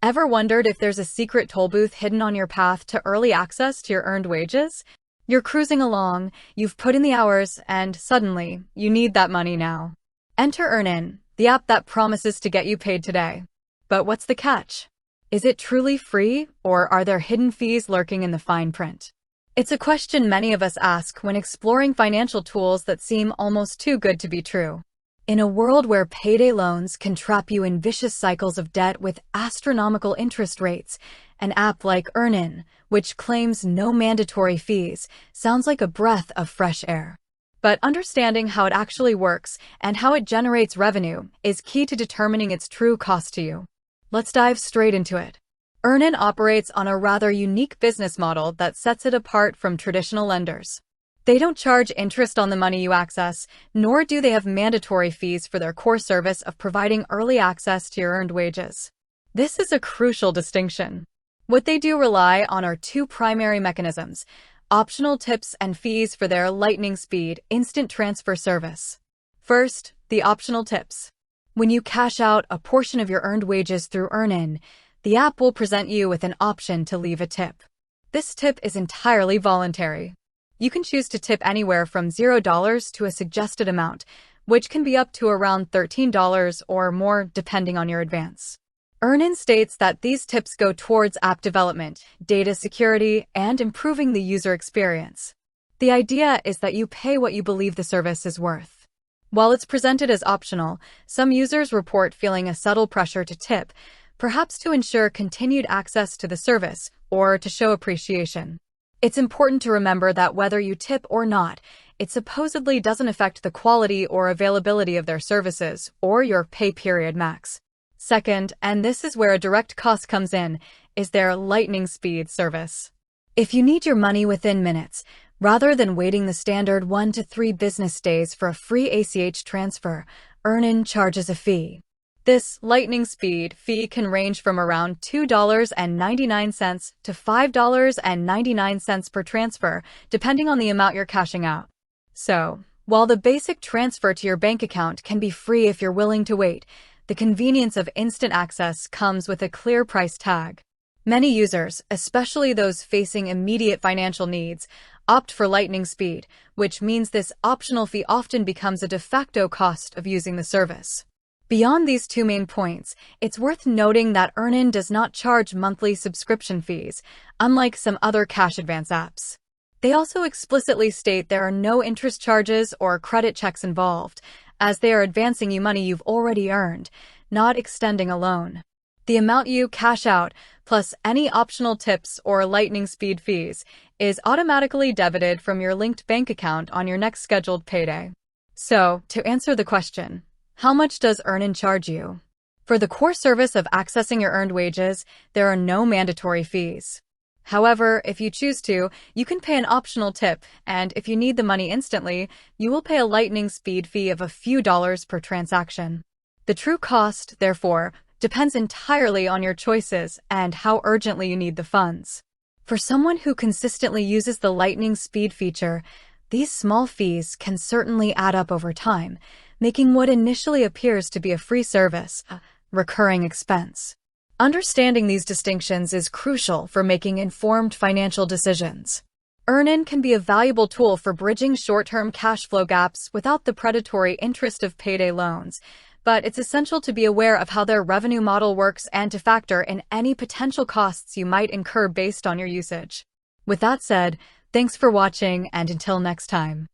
Ever wondered if there's a secret toll booth hidden on your path to early access to your earned wages? You're cruising along, you've put in the hours, and suddenly, you need that money now. Enter EarnIn, the app that promises to get you paid today. But what's the catch? Is it truly free, or are there hidden fees lurking in the fine print? It's a question many of us ask when exploring financial tools that seem almost too good to be true. In a world where payday loans can trap you in vicious cycles of debt with astronomical interest rates, an app like EarnIn, which claims no mandatory fees, sounds like a breath of fresh air. But understanding how it actually works and how it generates revenue is key to determining its true cost to you. Let's dive straight into it. EarnIn operates on a rather unique business model that sets it apart from traditional lenders. They don't charge interest on the money you access, nor do they have mandatory fees for their core service of providing early access to your earned wages. This is a crucial distinction. What they do rely on are two primary mechanisms: optional tips and fees for their lightning speed instant transfer service. First, the optional tips. When you cash out a portion of your earned wages through EarnIn, the app will present you with an option to leave a tip. This tip is entirely voluntary. You can choose to tip anywhere from $0 to a suggested amount, which can be up to around $13 or more depending on your advance. EarnIn states that these tips go towards app development, data security, and improving the user experience. The idea is that you pay what you believe the service is worth. While it's presented as optional, some users report feeling a subtle pressure to tip, perhaps to ensure continued access to the service or to show appreciation. It's important to remember that whether you tip or not, it supposedly doesn't affect the quality or availability of their services or your pay period max. Second, and this is where a direct cost comes in, is their lightning speed service. If you need your money within minutes, rather than waiting the standard 1 to 3 business days for a free ACH transfer, EarnIn charges a fee. This lightning speed fee can range from around $2.99 to $5.99 per transfer, depending on the amount you're cashing out. So, while the basic transfer to your bank account can be free if you're willing to wait, the convenience of instant access comes with a clear price tag. Many users, especially those facing immediate financial needs, opt for lightning speed, which means this optional fee often becomes a de facto cost of using the service. Beyond these two main points, it's worth noting that EarnIn does not charge monthly subscription fees, unlike some other cash advance apps. They also explicitly state there are no interest charges or credit checks involved, as they are advancing you money you've already earned, not extending a loan. The amount you cash out, plus any optional tips or lightning speed fees, is automatically debited from your linked bank account on your next scheduled payday. So, to answer the question, how much does EarnIn charge you? For the core service of accessing your earned wages, there are no mandatory fees. However, if you choose to, you can pay an optional tip, and if you need the money instantly, you will pay a lightning speed fee of a few dollars per transaction. The true cost, therefore, depends entirely on your choices and how urgently you need the funds. For someone who consistently uses the lightning speed feature, these small fees can certainly add up over time, making what initially appears to be a free service a recurring expense. Understanding these distinctions is crucial for making informed financial decisions. EarnIn can be a valuable tool for bridging short-term cash flow gaps without the predatory interest of payday loans, but it's essential to be aware of how their revenue model works and to factor in any potential costs you might incur based on your usage. With that said, thanks for watching, and until next time.